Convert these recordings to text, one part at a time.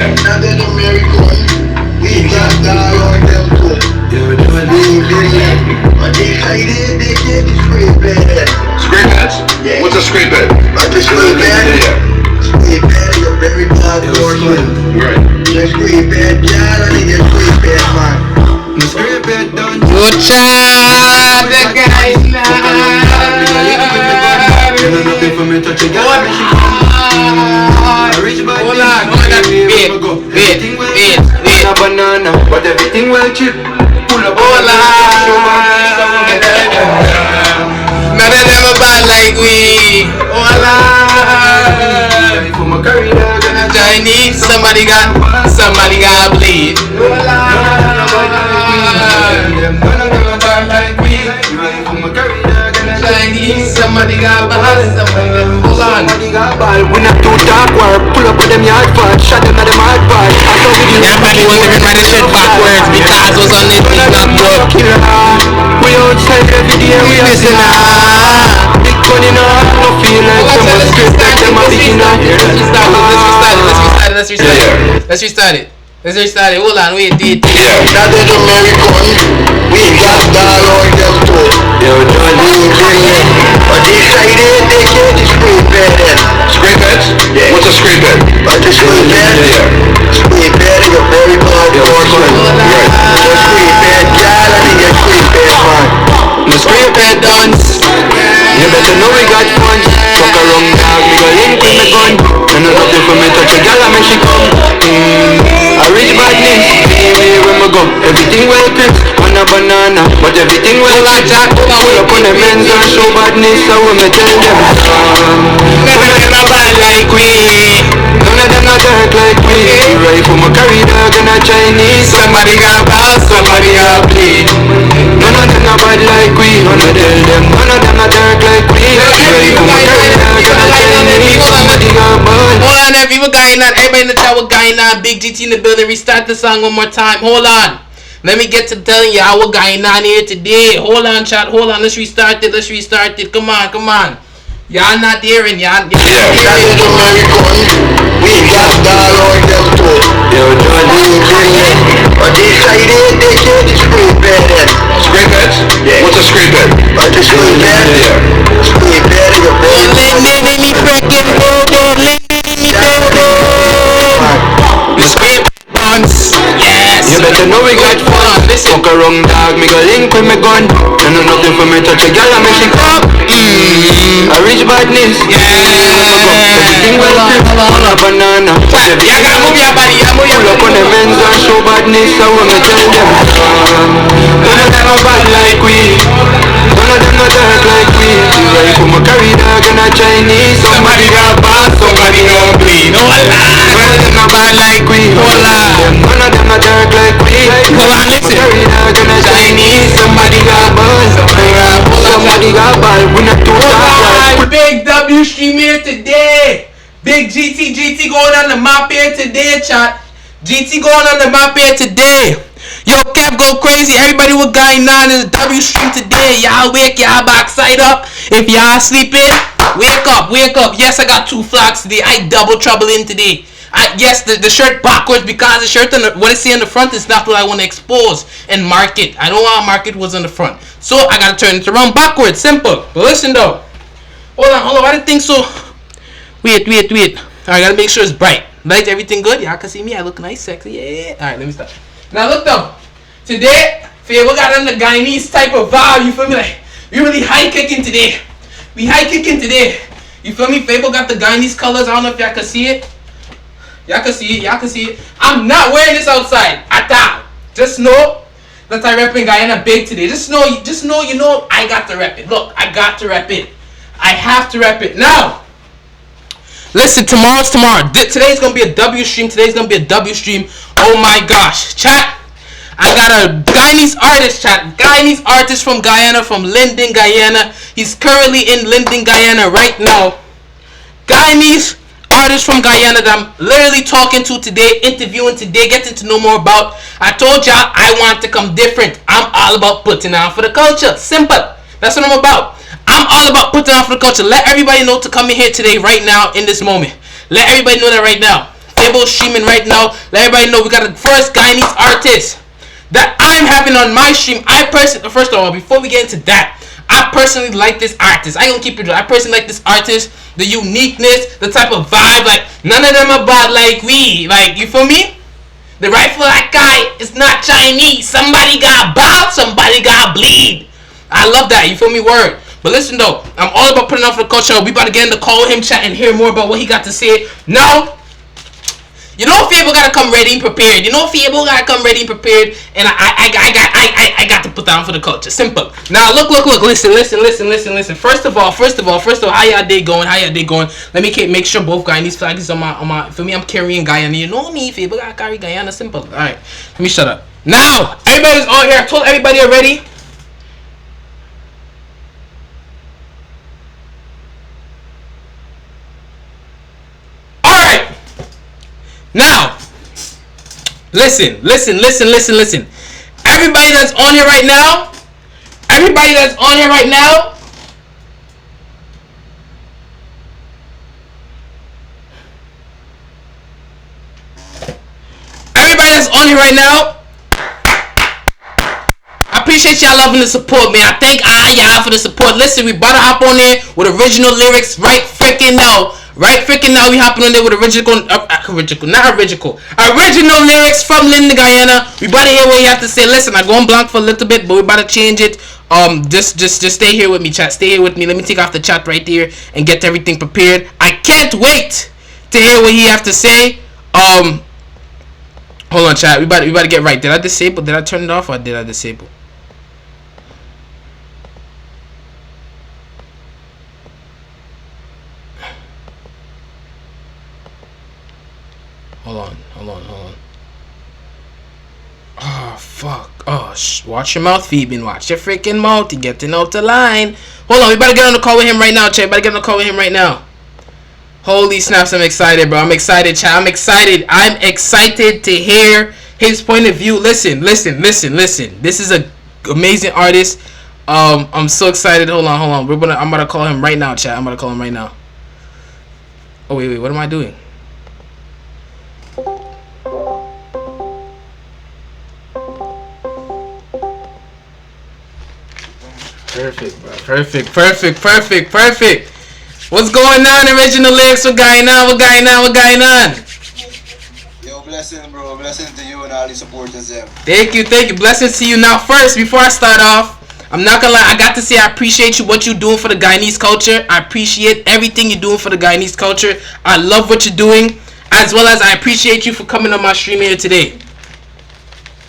Now that American, we got down on them too. But they hide it, they get the scrape bed. Scrape beds? Yeah. What's a scrape bed? Like the scrape bed? Yeah. Scrape bed is a very bad portion. Right. The scrape bed, yeah, I think the scrape bed, man. The scrape bed done. Good job, the guy Nothing for me touch a girl. Hold on, wait. A banana, but everything well cheap. Pull up Hold on. None of them are bad like we. Hold on. For my career, Chinese, somebody got bleed. Hold on. Chinese, somebody got ball. Hold on. When I do dark work, pull up with them yard fast, shot them at them hard part. Yeah, probably was even my shit backwards because was on it, it's not broke. We outside every day, we Listen now. big gun in our hand, no feel like someone straight like them a beginner. Let's restart it. Hold on, wait, wait. Yeah, now that American, we got down on them too. But they hide it, they get the scrape bed. Scrape beds? Yeah. What's a scrape bed? Like the scrape bed? Yeah. Scrape bed is a very bad portion. Right. The scrape bed, yeah, I think the scrape bed, man. The scrape bed done. You better know we got fun. Fuck around dog, me go link with me gun. And nothing for me touch a girl and make she come. I reach badness, anyway when me go. Everything well crisp, on a banana, but everything well like Jack. Pull up on the men's and show badness, so when me tell them None of them are bad like we. none of them not dark like we. Right for my career dog and a Chinese. Somebody got ball, somebody got bleed. None of them not bad like we. None of them not dark like we. Right for my career dog and a Chinese. Somebody got ball. Hold on, there, people going on. Everybody in the chat, we're going on. Big GT in the building. Restart the song one more time. Hold on. Let me get to telling you how we're going on here today. Hold on, chat. Hold on. Let's restart it. Come on. Y'all not hearing. Y'all. Yeah, now that American, we got down on them too. But they hide it, they get the scrape bed. Scrape beds? Yeah. What's a scrape bed? Like the scrape bed? Yeah. Scrape bed is a very The scrape buns. Yes. You better know we got fun. Listen. Fuck around dog, me go link with me gun. And nothing for me touch a girl and make she come. I reach badness. Everything well crisp, on a banana. Chat, you gotta move your body. Pull up on the men's and show badness, so when me tell them none of them are bad like we. None of them not dark like we. Right for my career dog and a Chinese. Somebody got ball, somebody got bleed. None of them not bad like we. Hold on. None of them not dark like we. Hold on, listen. Career dog and a Chinese. Somebody got ball. Somebody got ball. We not too dark. Big W stream here today. Big GT going on the map here today, chat. GT going on the map here today. Yo, Kev go crazy. Everybody what going on in the W stream today. Y'all wake y'all backside up. If y'all sleeping, wake up. Yes, I got 2 flags today. I double trouble in today. Yes, the shirt backwards because the shirt on what I see on the front is not what I want to expose and market. I don't want to market what's on the front. So I gotta turn it around backwards. Simple. But listen though. Hold on. I didn't think so. Wait. Alright, gotta make sure it's bright. Light, everything good? Y'all can see me. I look nice, sexy. Yeah. Alright, let me stop. Now look though. Today, Fabo got on the Guyanese type of vibe. You feel me? Like, we really high kicking today. You feel me? Fabo got the Guyanese colors. I don't know if y'all can see it. Y'all can see it. I'm not wearing this outside at all. Just know that I repping Guyana big today. Just know, I got to rep it. Look, I got to rep it. I have to rep it. Now, listen, tomorrow's tomorrow. Today's going to be a W stream. Oh my gosh. Chat, I got a Guyanese artist, chat. Guyanese artist from Guyana, from Linden, Guyana. He's currently in Linden, Guyana right now. Guyanese artist from Guyana that I'm literally talking to today, interviewing today, getting to know more about. I told y'all I want to come different. I'm all about putting on for the culture. Simple. That's what I'm about. I'm all about putting on for the culture. Let everybody know to come in here today, right now, in this moment. Let everybody know that right now. Fabo streaming right now. Let everybody know we got the first Guyanese artist that I'm having on my stream. First of all, before we get into that, I personally like this artist. I gonna keep it real. I personally like this artist, the uniqueness, the type of vibe. Like none of them about like we. Like you feel me? The rifle that guy is not Chinese. Somebody got bow, somebody got bleed. I love that. You feel me? Word. But listen though, I'm all about putting on for the culture. We about to get in the call with him, chat, and hear more about what he got to say. Now, you know Fabo gotta come ready and prepared. You know Fabo gotta come ready and prepared. And I got to put down for the culture. Simple. Now look. Listen. First of all, how y'all day going? Let me make sure both Guyanese flags is on my. For me, I'm carrying Guyana. You know me, Fabo gotta carry Guyana. Simple. All right. Let me shut up. Now everybody's on here. I told everybody already. Now, listen. Everybody that's on here right now, everybody that's on here right now, I appreciate y'all loving the support, man. I thank y'all for the support. Listen, we about to hop on there with original lyrics right freaking now. We hopping on there with original lyrics from Linda Guyana. We about to hear what you have to say. Listen, I going blank for a little bit, but we about to change it. Just stay here with me, chat. Stay here with me. Let me take off the chat right there and get everything prepared. I can't wait to hear what he have to say. Hold on, chat. We about to get right. Did I disable? Did I turn it off or did I disable? Hold on. Oh, fuck. Oh, watch your mouth, Phoebe. Watch your freaking mouth. You're getting out the line. Hold on. We better get on the call with him right now, chat. Holy snaps, I'm excited, bro. I'm excited, chat. I'm excited to hear his point of view. Listen. This is a amazing artist. I'm so excited. Hold on. I'm about to call him right now, chat. Oh, wait. What am I doing? Perfect, bro. Perfect. What's going on, Original Lyrics? What going on? Yo, blessing, bro. Blessing to you and all the supporters there. Thank you. Blessings to you. Now, first, before I start off, I'm not gonna lie. I got to say I appreciate you, what you're doing for the Guyanese culture. I appreciate everything you're doing for the Guyanese culture. I love what you're doing, as well as I appreciate you for coming on my stream here today.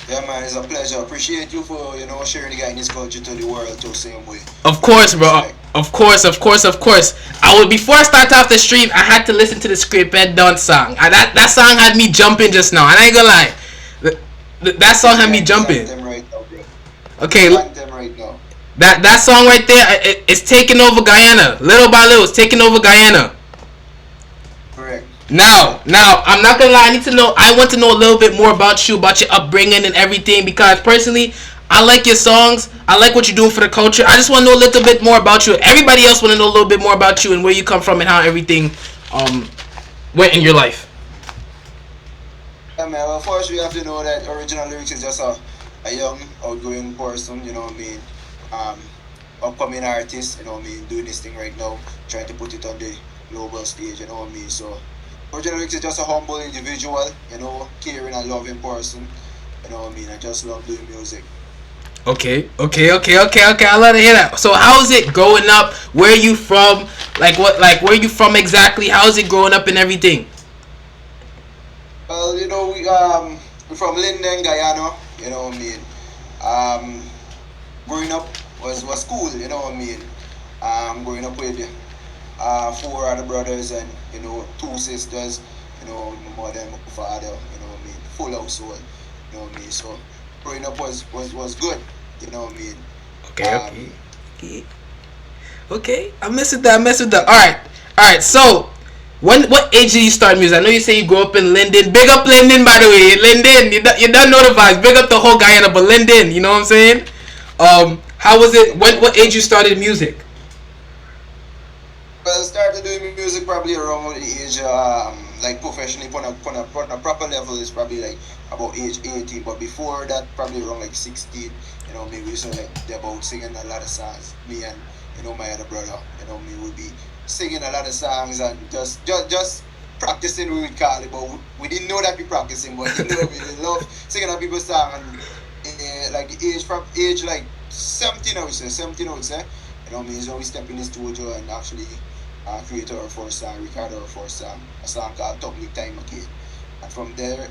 Yeah, man, it's a pleasure. Appreciate you for, sharing the Guyanese culture to the world too, same way. Of course, bro. Of course. Before I start off the stream, I had to listen to the Scrape Head Dance song. That song had me jumping just now. And I ain't gonna lie. That song had me jumping. Right now, bro. Okay. Right now. That song right there, it's taking over Guyana. Little by little, it's taking over Guyana. Correct. Now, I'm not gonna lie. I want to know a little bit more about you, about your upbringing and everything. Because personally, I like your songs. I like what you're doing for the culture. I just want to know a little bit more about you. Everybody else want to know a little bit more about you and where you come from and how everything went in your life. Yeah, man. Well, first we have to know that Original Lyrics is just a young, outgoing person. You know what I mean? Upcoming artist. You know what I mean? Doing this thing right now, trying to put it on the global stage. You know what I mean? So Original Lyrics is just a humble individual. Caring and loving person. You know what I mean? I just love doing music. Okay. I love to hear that. So how's it growing up? Where you from? Where you from exactly? How's it growing up and everything? Well, we're from Linden, Guyana. You know what I mean? Growing up was cool. You know what I mean? Growing up with 4 other brothers and 2 sisters. My mother and my father. You know what I mean? Full household. You know what I mean? So growing up was good. You know what I mean? Okay. I mess with that. All right. So, what age did you start music? I know you say you grew up in Linden. Big up Linden, by the way. Linden, you don't know the vibes. Big up the whole Guyana, but Linden, you know what I'm saying? How was it? What age you started music? Well, I started doing music probably around the age of like professionally on a proper level is probably like about age 18. But before that, probably around like 16. You know, me we used to like about singing a lot of songs. Me and my other brother. You know, me would be singing a lot of songs and just practicing we would call it, but we didn't know that we practicing, but we love singing on people's song and like age like 17 I would say, you know, means when we step in the studio and actually create our first song, record our first song, a song called Took Me Time Again. And from there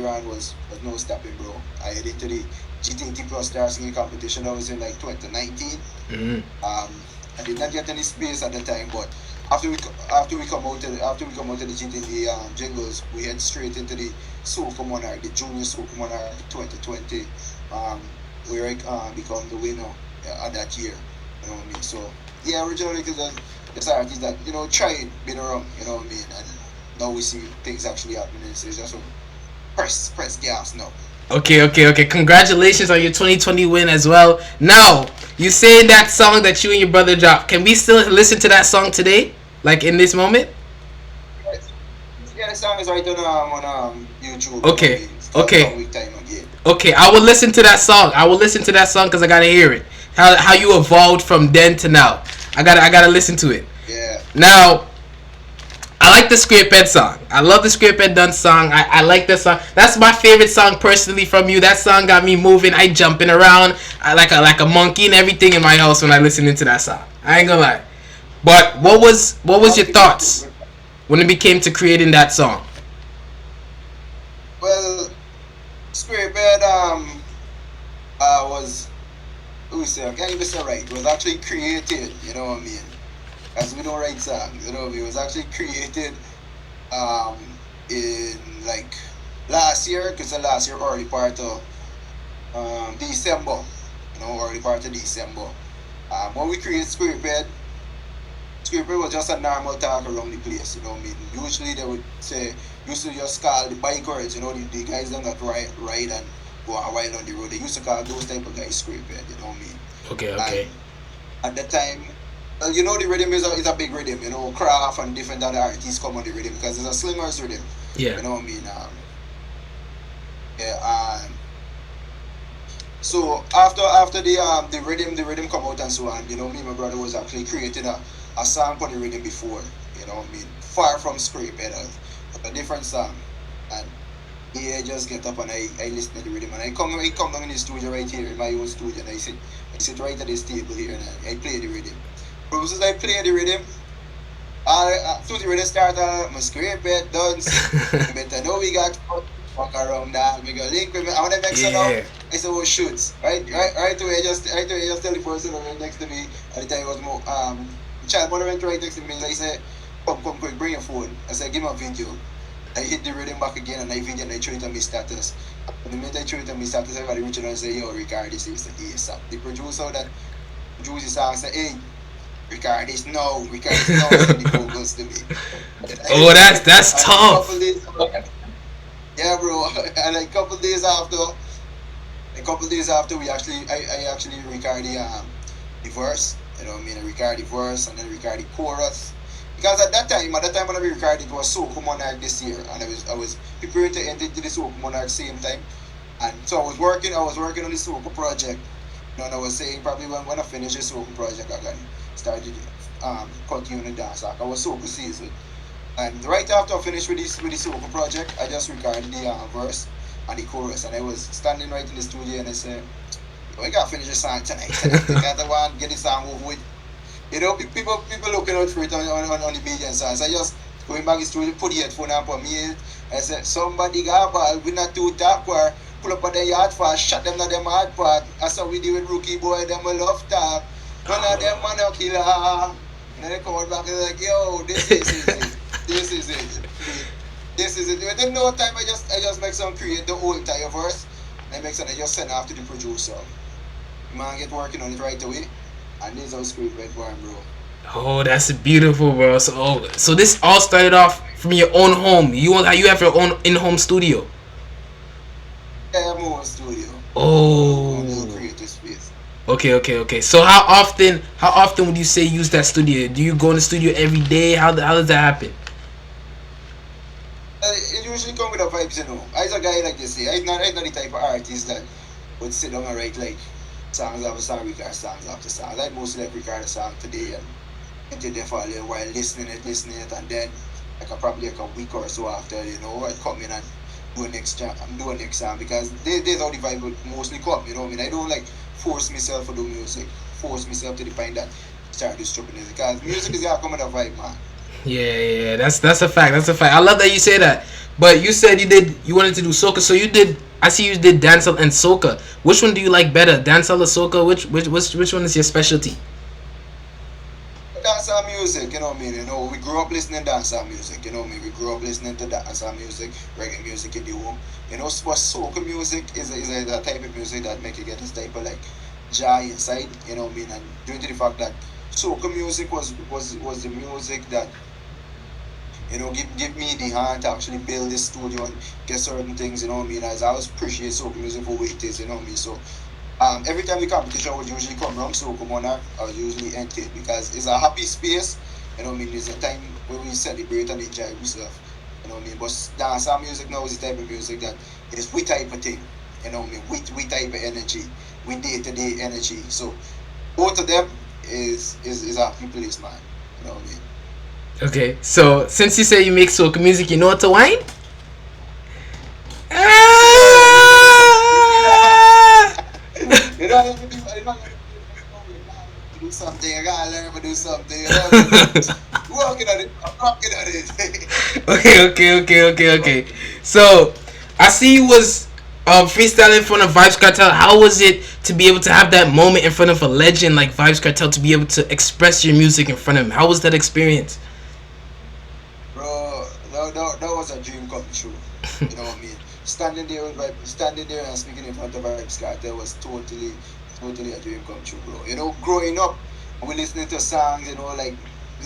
on was no stopping, bro. I headed to the GTT Plus Star Singing Competition. I was in like 2019. I did not get any space at the time, but after we come out of the GTT jingles, we head straight into the Soca Monarch, the Junior Soca Monarch 2020, where I become the winner at that year. You know what I mean? So yeah, originally because there's artists that tried been around. You know what I mean? And now we see things actually happening. So it's just press gas now. Okay. Congratulations on your 2020 win as well. Now, you say that song that you and your brother dropped. Can we still listen to that song today? Like in this moment? Yeah, the song is right on YouTube. Okay. Okay. Time again. Okay, I will listen to that song. Because I gotta hear it. How you evolved from then to now. I gotta listen to it. Yeah. Now, I like the Scrape Ed song. I love the Scrape Ed Done song. I like that song. That's my favorite song personally from you. That song got me moving. I jumping around. I like a monkey and everything in my house when I listen into that song. I ain't gonna lie. But what was your thoughts when it became to creating that song? Well, Scrape Ed was I can't even say right. It was actually created. You know what I mean? As we don't write songs, you know, it was actually created in like last year, because last year early part of December, early part of December. When we create Scrape Ed was just a normal talk around the place, you know what I mean? Usually they would say, used to just call the bikers, the guys that ride and go a while on the road. They used to call those type of guys Scrape Ed, you know what I mean? Okay. And at the time, the rhythm is a big rhythm, Craft and different other artists come on the rhythm because it's a slinger's rhythm. Yeah. You know what I mean? So after the rhythm come out and so on, me and my brother was actually creating a song on the rhythm before, you know what I mean? Far from Scrape Ed, a different song. And I just get up and I listen to the rhythm and I come down in the studio right here in my own studio and I sit right at this table here and I play the rhythm. But as I play the rhythm, so the rhythm start my Scrape Ed dance. I know we got walk around that, we got link with me. I want to make some now. I said, oh shoots. Right away just tell the person right next to me. At the time it was more child mother went right next to me and I said, come quick, bring your phone. I said, give me a video. I hit the rhythm back again and I video and I threw it on my status. And the minute I threw it on my status, everybody reached out and said, yo, Ricardo, this is the ASAP. The producer that produced the song said, hey, Ricardo is now send the vocals to me. Oh, that's tough. Yeah, bro. And a couple days after, I actually recorded the verse. You know what I mean? I recorded the verse and then recorded the chorus. Because at that time when I recorded it was Soca Monarch this year, and I was preparing to enter into the Soca Monarch same time, and so I was working on the Soca project. And I was saying probably when I finish the Soca project I can start continue the dance. I was Soca season, and right after I finished with the Soca project, I just recorded the verse and the chorus, and I was standing right in the studio and I said, we gotta finish the song tonight. I want to get the song over with. People looking out for it on the BJ songs. I just going back to the studio, put the headphone up on me. I said, somebody got a ball, we not too top or pull up on the yard fast, shot them on them hard part. That's how we do with rookie boy, them will love talk. None of them man a killer. And then they come out back and like, yo, this is it. Within no time I just make some create the whole entire verse. And I just send off to the producer. The man get working on it right away. And this is how Scrape Ed born, bro. Oh, that's beautiful, bro. So this all started off from your own home. You have your own in-home studio. Yeah, I have my own studio. Oh. Creative space. Okay. So how often would you say use that studio? Do you go in the studio every day? How does that happen? usually come with the vibes, you know. I's a guy like this, I'm not the type of artist that would sit down and write like songs after song, record songs after songs. I mostly like record a song today and get there for a little while, listening it, and then like probably like a week or so after, you know, I come in and do a next song because there's how the vibe would mostly come, you know what I mean? I don't like force myself to do music, force myself to the point that start to stupid music because music is gonna come with a vibe, man. Yeah, that's a fact. That's a fact. I love that you say that. But you said you wanted to do soca, so you did. I see you did dancehall and soca. Which one do you like better, dancehall or soca? Which one is your specialty? Dancehall music, you know what I mean? You know, we grew up listening to dancehall music, you know what I mean? We grew up listening to dancehall music, reggae music in the home. You know, but soca music is a type of music that make you get this type of like joy inside, you know what I mean? And due to the fact that soca music was the music that you know, give me the hand to actually build this studio and get certain things, you know what I mean? As I always appreciate soca music for what it is, you know what I mean? So every time the competition would usually come around Soca Monarch, I would usually enter it because it's a happy space, you know what I mean? It's a time where we celebrate and enjoy ourselves, you know what I mean? But dancehall music now is the type of music that is we type of thing, you know what I mean? We type of energy, we day-to-day energy. So both of them is a happy place, man, you know what I mean? Okay, so since you say you make soca music, you know what to whine? You know, I don't do something. I gotta learn to do something. You know what I mean? Working on it. I'm working on it. Okay. So I see you was freestyling in front of Vibes Cartel. How was it to be able to have that moment in front of a legend like Vibes Cartel to be able to express your music in front of him? How was that experience? Bro, that was a dream come true. You know what I mean? Standing there and speaking in front of Vibes Cartel was totally a dream come true, bro. You know, growing up, we listening to songs, you know, like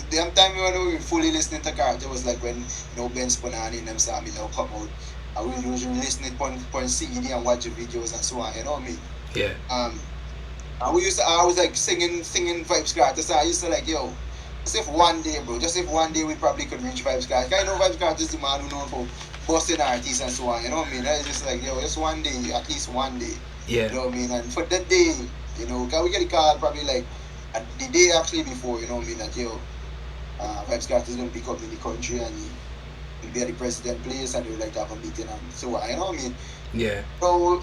the time when we were fully listening to Cartel was like when, you know, Ben Spanani and them songs, you know, come out. And we usually listening on CD and watching videos and so on, you know what I mean? Yeah. And I was like singing Vibes Cartel. So I used to like, yo, just if one day, bro, we probably could reach Vibes Cartel. I know Vibes Cartel is the man who known for busting artists and so on, you know what I mean? I was just like, yo, just one day, at least one day. Yeah. You know what I mean? And for that day, you know, can we get a call probably like the day actually before, you know what I mean? That, yo, Vibes Cartel is going to pick up in the country and he'll be at the president place and they would like to have a meeting and so on, you know what I mean? Yeah. So,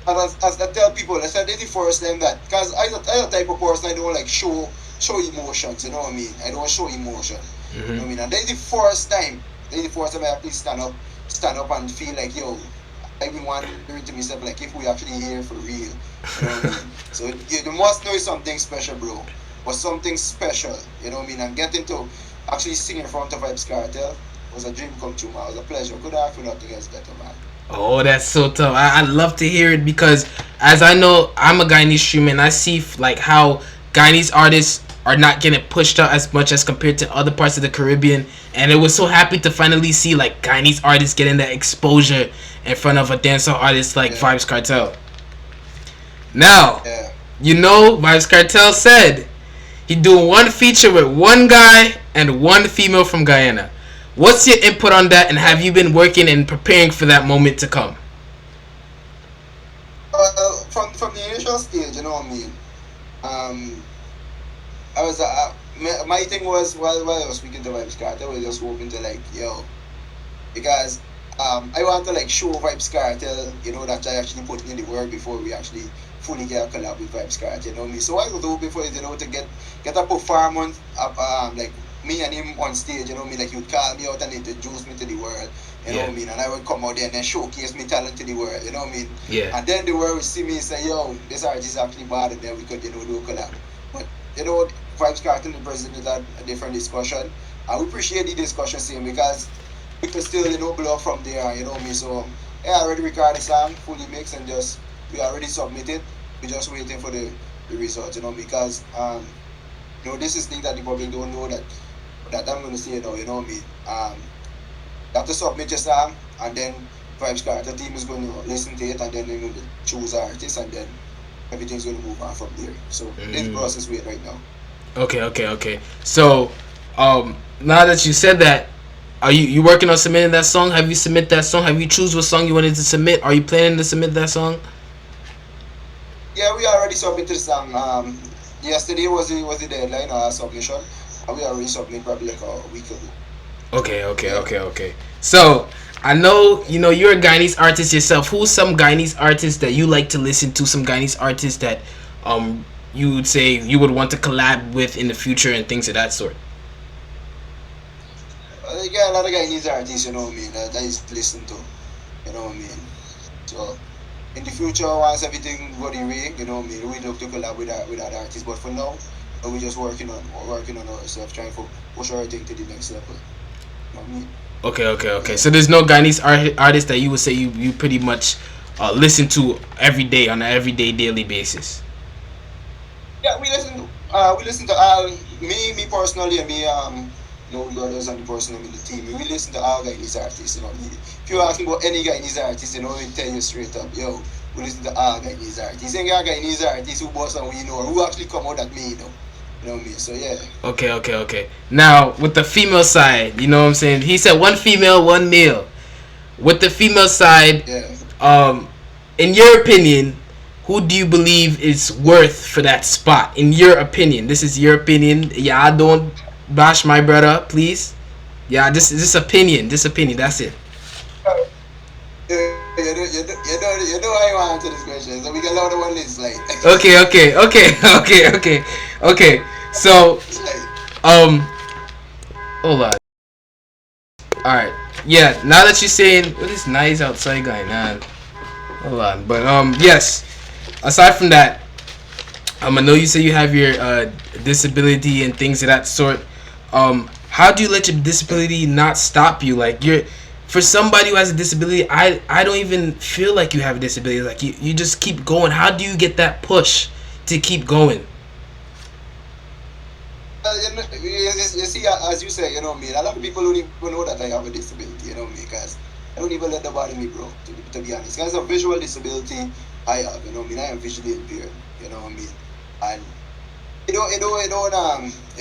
as I tell people, I said, this is the first time that, because I'm the type of person I don't like show emotions, you know what I mean? I don't show emotion, you know what I mean? And that's the first time I actually stand up and feel like, yo, I've been wondering to myself, like, if we actually here for real, you know what I mean? So, you must know it's something special, bro, or something special, you know what I mean? And getting to actually sing in front of Vibes Cartel was a dream come true, man. It was a pleasure. Could have for nothing else better, man. Oh, that's so tough. I love to hear it because, as I know, I'm a Guyanese streamer and I see like how Guyanese artists are not getting pushed out as much as compared to other parts of the Caribbean, and it was so happy to finally see like Guyanese artists getting that exposure in front of a dancehall artist like Vibes Cartel. Now, you know, Vibes Cartel said he doing one feature with one guy and one female from Guyana. What's your input on that, and have you been working and preparing for that moment to come? From the initial stage, you know what I mean? I was my thing was while I was speaking to Vibes Cartel, I was just hoping to like, yo, because I want to like show Vibes Cartel, you know, that I actually put in the work before we actually fully get a collab with Vibes Cartel, you know what I mean? So what I was hoping for is, you know, to get a performance like me and him on stage, you know what I mean? Like, you'd call me out and introduce me to the world, you know what I mean? And I would come out there and then showcase me talent to the world, you know what I mean? Yeah. And then the world would see me and say, yo, this artist is actually bad, and then we could, you know, do a collab. But, you know, Vibes Cartel and the president had a different discussion. And we appreciate the discussion same because we could still, you know, blow from there, you know what I mean? So, yeah, I already recorded the song, fully mixed, and we already submitted. We're just waiting for the results, you know, because, you know, this is thing that the public don't know that I'm going to say now, you know what I mean? You have to submit your song, and then Vibes Cartel team is going to listen to it, and then they're going to choose artists, and then everything's going to move on from there. So, this process we're right now. Okay. So, now that you said that, Are you working on submitting that song? Have you submit that song? Have you choose what song you wanted to submit? Are you planning to submit that song? Yeah, we already submitted the song. Yesterday was the deadline submission, and we already submitted probably like a week ago. Okay, okay, Yeah. okay, okay. So I know you're a Guyanese artist yourself. Who's some Guyanese artist that you like to listen to? Some Guyanese artists that you would say you would want to collab with in the future and things of that sort. Yeah, a lot of Guyanese artists, you know what I mean, that is listen to, you know what I mean. So in the future, once everything go the way, you know what I mean, we look to collab with that artist. But for now, we're just working on ourselves, trying to push our thing to the next level. You know what I mean? Okay, okay, okay. Yeah. So there's no Guyanese artist that you would say you pretty much listen to every day on an everyday daily basis. Yeah, we listen to all me personally and me no brothers and the person in the team. We listen to all Guyanese artists, you know. If you ask me about any Guyanese artist, you know, we tell you straight up, yo, we listen to all Guyanese artists. Ain't got Guyanese artists who boss and we know who actually come out at me, you know. You know what I mean? So yeah. Okay, okay, okay. Now with the female side, you know what I'm saying? He said one female, one male. With the female side, Yeah. um, in your opinion, who do you believe is worth for that spot? In your opinion, this is your opinion. Yeah, don't bash my brother, please. Yeah, this opinion, this opinion. That's it. You know how you answer this question. So we got a lot of one list like Okay, okay, okay, okay, okay, okay. So, it's like um, hold on. All right. Yeah. Now that you're saying, what is nice outside guy, man? Hold on. But yes. Aside from that, I know you say you have your disability and things of that sort. How do you let your disability not stop you? Like you're, for somebody who has a disability, I don't even feel like you have a disability. Like you just keep going. How do you get that push to keep going? you see, as you say, you know me, a lot of people don't even know that I have a disability, you know me, because I don't even let the body me, bro, to be honest. Because of visual disability, I have, you know me, I am visually impaired, you know what I mean? And it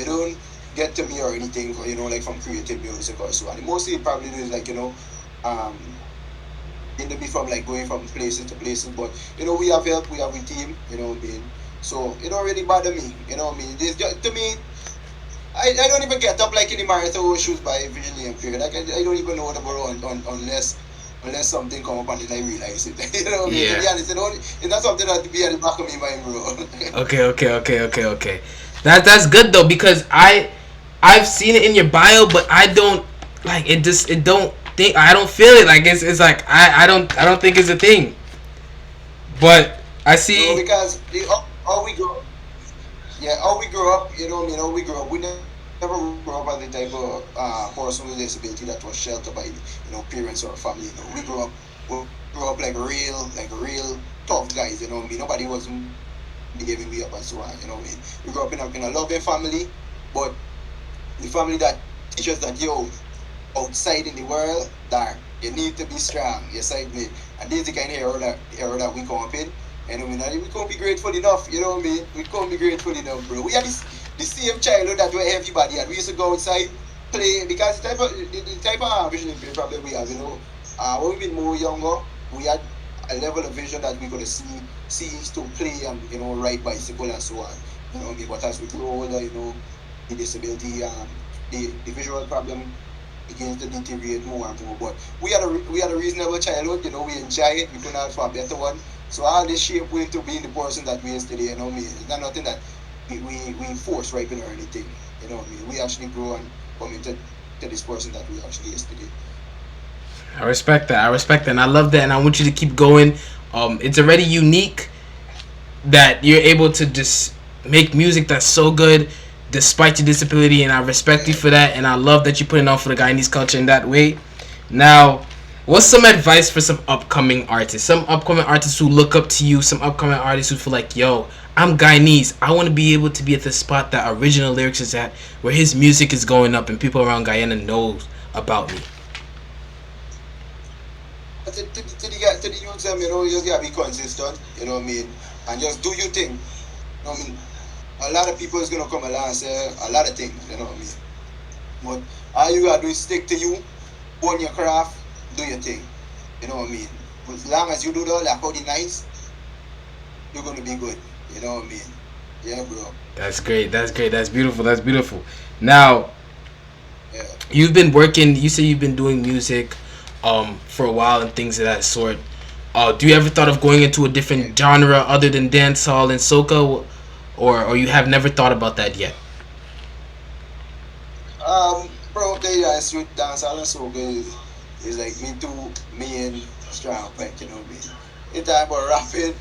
don't get to me or anything, you know, like from creative music or so. And mostly it probably is like, um, in the be from like going from places to places, but we have help, we have a team, you know what I mean? So it don't really bother me, you know what I mean? This just, to me, I don't even get up like in the marathon shoes by visually impaired. Like I don't even know what about unless something come up and then I realize it. You know what I mean? To be Yeah. honest, it's not something that be at the back of my mind, bro. Okay, okay, okay, okay, okay. That's good though because I've seen it in your bio, but I don't like it. Just it don't think I don't feel it. Like it's like I don't think it's a thing. But I No, see. because all we grow, yeah, all we grow up, how we grow up. We never grow up as the type of person with disability that was sheltered by parents or family. We grew up like real tough guys. You know what I mean? Nobody was giving me up and so on. You know what I mean? We grew up in a loving family, but the family that teaches that outside in the world that you need to be strong. You side me, and this is the kind of era that we come up in. And I mean, and we can't be grateful enough, you know what I mean? We can't be grateful enough, bro. We had the same childhood that where everybody had. We used to go outside, play, because the type of vision impaired problem we have, when we been more younger, we had a level of vision that we could see to play and, ride bicycle and so on. You know what I mean? But as we grow older, the disability, the visual problem begins to deteriorate more and more. But we had a reasonable childhood, we enjoy it, we couldn't ask for a better one. So all this shape we to be the person that we is today, you know what I mean? It's not nothing that we force ripen or anything. You know what I mean? We actually grow and come into this person that we actually is today. I respect that. I respect that, and I love that, and I want you to keep going. It's already unique that you're able to just make music that's so good despite your disability, and I respect you Yeah. for that, and I love that you're putting on for the Guyanese culture in that way. Now, what's some advice for some upcoming artists? Some upcoming artists who look up to you, some upcoming artists who feel like, yo, I'm Guyanese. I want to be able to be at the spot that Original Lyrics is at, where his music is going up and people around Guyana knows about me. To the youth, you just gotta be consistent, you know what I mean? And just do your thing. You know what I mean? A lot of people is gonna come along and say a lot of things, you know what I mean? But all you gotta do is stick to you, own your craft, do your thing. You know what I mean? As long as you do that, like how the nice, you're gonna be good. You know what I mean? Yeah, bro. That's great. That's great. That's beautiful. That's beautiful. Now, Yeah. you've been working. You say you've been doing music, for a while and things of that sort. Do you ever thought of going into a different genre other than dancehall and soca, or you have never thought about that yet? Bro, tell you that street dance all so good is like me too main strong point, you know what I mean? You talk about rapping,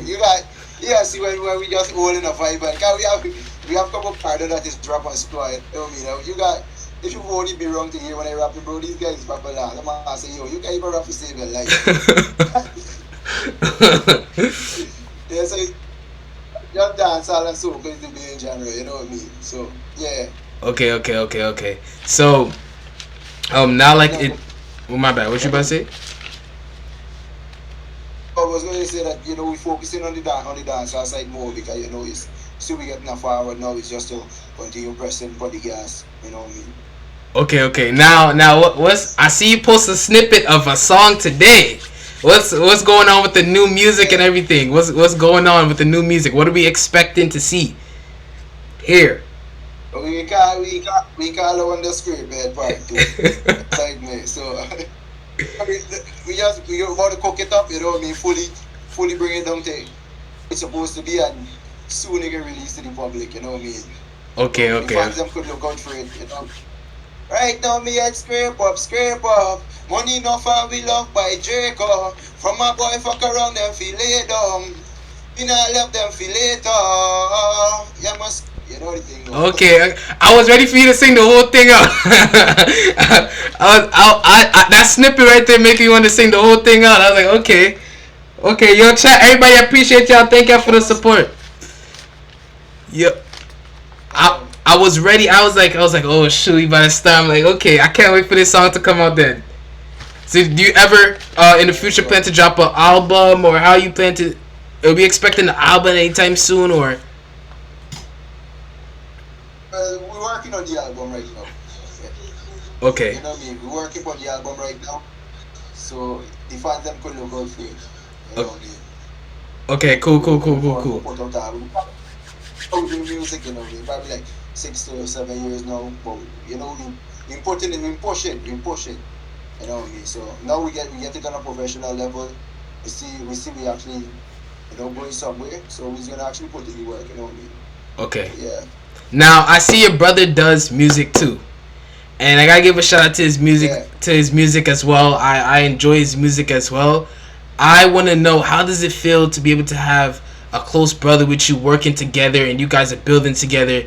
you got see when we just all in a vibe and 'cause we have couple part of that is drop and squat, you know what I mean? You got if you only be wrong to hear when I rap, bro, these guys popular. I'm gonna say, yo, you can't even rap to save your life. Yeah, so just dance all and so is the main genre, you know what I mean? So yeah. Okay, okay, okay, okay. So, now like No, it. Oh, my bad. What you about to say? I was going to say that we focusing on the dance side more because it's still we getting forward now. It's just to continue pressing for the gas. You know what I mean? Okay, okay. Now, what's I see you post a snippet of a song today. What's going on with the new music and everything? What's going on with the new music? What are we expecting to see here? We call it on the script bed part two. Like me. So I mean, we about to cook it up. You know what I mean? Fully bring it down to it's supposed to be and soon it get released to the public. You know what I mean? Okay, The okay. fans them could look out for it. You know. Right now me at scrape up, scrape up. Money no fan we love by Draco. From my boy fuck around them feel lay down. You know left them feel later. Yeah must you know the thing. No? Okay, I was ready for you to sing the whole thing out. That snippet right there making you want to sing the whole thing out. I was like, okay, okay, yo, chat, everybody, appreciate y'all. Thank y'all for the support. Yep. I was ready. I was like, oh shoot, you about to start. I'm like, okay, I can't wait for this song to come out then. So, do you ever, in the future, plan to drop an album, or how you plan to? Are we expecting an album anytime soon, or? We're working on the album right now. Okay. You know what I mean? We're working on the album right now. So the fans them could look out for it. You know what I mean? Okay. Cool. Cool. Put out the album. Out the music, you know, probably like 6 to 7 years now. But we put it, we push it. You know what I mean? So now we get it on a professional level. We actually going somewhere. So we're gonna actually put it to work, you know what I mean? Okay. Yeah. Now I see your brother does music too, and I gotta give a shout out to his music as well. I enjoy his music as well. I want to know, how does it feel to be able to have a close brother with you working together and you guys are building together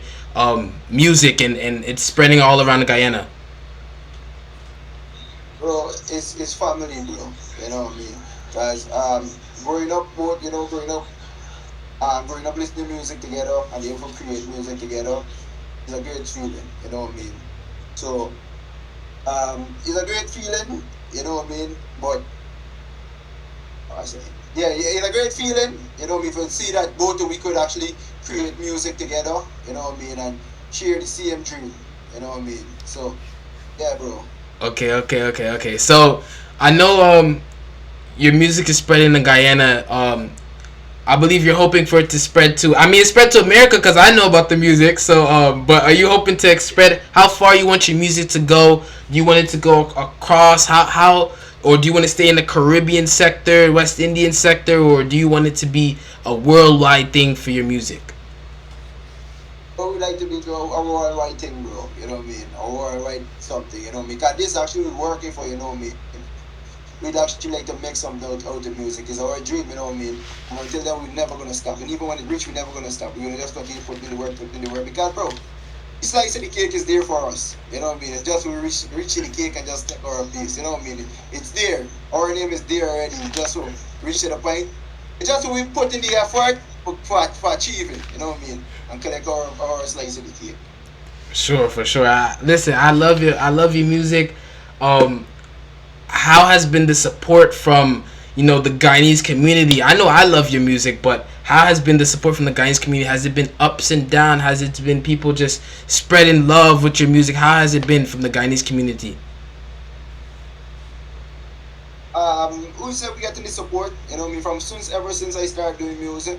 music and it's spreading all around the Guyana? Bro, it's family, bro. You know what I mean? Guys, growing up listening to music together and able to create music together is a great feeling, you know what I mean? So, it's a great feeling, you know what I mean? But, I say, yeah, it's a great feeling, you know what I mean? To see that both of we could actually create music together, you know what I mean? And share the same dream, you know what I mean? So, yeah, bro. Okay. So I know your music is spreading in Guyana. I believe you're hoping for it to spread to. I mean, it spread to America because I know about the music. So, but are you hoping to spread? How far you want your music to go? Do you want it to go across? How? Or do you want to stay in the Caribbean sector, West Indian sector, or do you want it to be a worldwide thing for your music? But we like to be a worldwide thing, bro. You know what I mean? A worldwide something, you know what I mean? Because this actually working for, you know what I mean? We'd actually like to make something out of music. It's our dream, you know what I mean? And until then, we're never going to stop. And even when it reach, we're never going to stop. We're going to just continue putting in the work. Because, bro, the slice of the cake is there for us. You know what I mean? It's just we reach the cake and just take our piece. You know what I mean? It's there. Our name is there already. It's just we reach to the point. It's just we put in the effort for achieving. You know what I mean? And collect our slice of the cake. Sure, for sure. Listen, I love you. I love your music. How has been the support from the Guyanese community? I know I love your music, but how has been the support from the Guyanese community? Has it been ups and downs? Has it been people just spreading love with your music? How has it been from the Guyanese community? We say we getting the support, you know me, from since ever since I started doing music,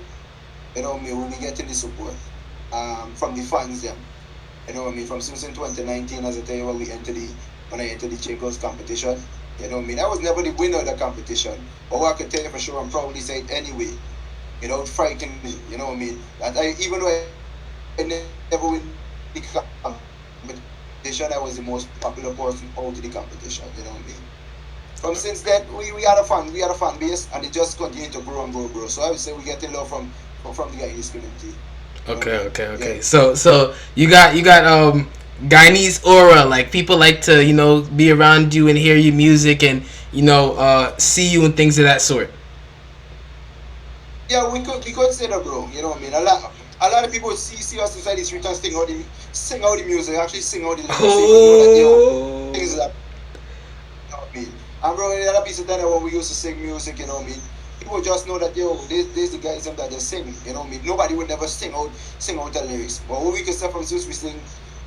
you know me, we be getting the support from the fans them. You know what I mean? From since in 2019, as I tell you, when I entered the Jingles competition, you know what I mean? I was never the winner of the competition. But what I can tell you for sure, I'm proudly say it anyway, without frighting me, you know what I mean? That I, even though I never win the competition, I was the most popular person out of the competition, you know what I mean? From since then, we had a fan base, and it just continued to grow and grow. So I would say we get a love from the Guyanese community. Okay. Yeah. So you got Guyanese aura. Like people like to be around you and hear your music and see you and things of that sort. Yeah, we could say that, bro. You know what I mean? A lot of people see us inside the street and sing out the music, actually sing out the lyrics. You know that, things that, you know what I mean? And bro, the other piece of that when we used to sing music, you know what I mean? People just know that there's the guys that just sing, you know what I mean? Nobody would never sing out the lyrics. But what we can say from since we sing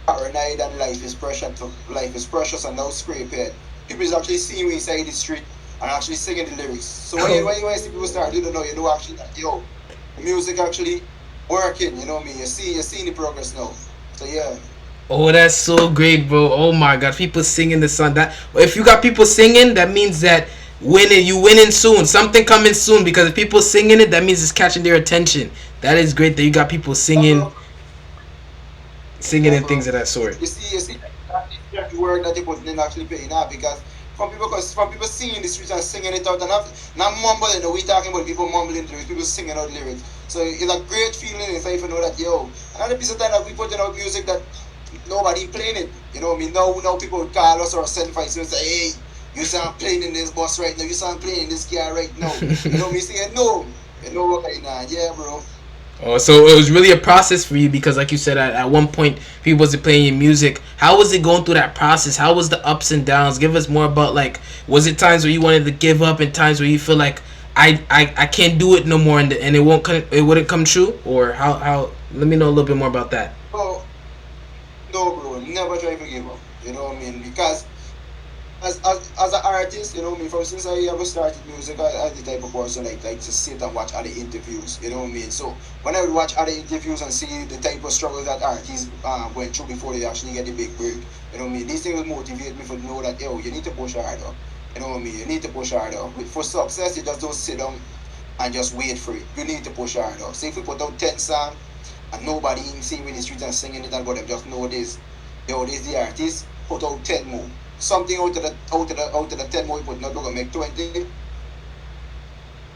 Paranoid and Life is Precious and now Scrape Head, people is actually seeing me inside the street and actually singing the lyrics. So when you see people start doing it, you know actually that the music actually working, you know what I mean? You're seeing the progress now. So yeah. Oh, that's so great, bro. Oh my God, people singing the song. That if you got people singing, that means that you winning soon. Something coming soon because if people singing it, that means it's catching their attention. That is great that you got people singing and things of that sort. You see the word that you put in actually paying out because from people singing the streets and singing it out and not mumbling. We talking about people mumbling lyrics, people singing out lyrics. So it's a great feeling if I know that another piece of time that we put in our music that nobody playing it. You know what I mean? Now people would call us or send fights and say, hey, you sound playing in this bus right now, you sound playing in this car right now. You know me saying no. You know what right now, yeah bro. Oh, so it was really a process for you because, like you said, at one point people wasn't playing your music. How was it going through that process? How was the ups and downs? Give us more about was it times where you wanted to give up and times where you feel like I can't do it no more and it wouldn't come true, or how? Let me know a little bit more about that. Oh, no, bro, never try to give up. You know what I mean? Because as an artist, you know me, from since I ever started music, I the type of person like to sit and watch other interviews, you know what I mean? So when I would watch other interviews and see the type of struggles that artists went through before they actually get the big break, you know what I mean? These things would motivate me to know that you need to push harder. You know what I mean? You need to push harder. For success, you just don't sit down and just wait for it. You need to push harder. So if we put out 10 songs and nobody in seeing in the street and singing it and but them just know this, this the artist, put out 10 more. Something out of the 10 more you put not gonna make 20.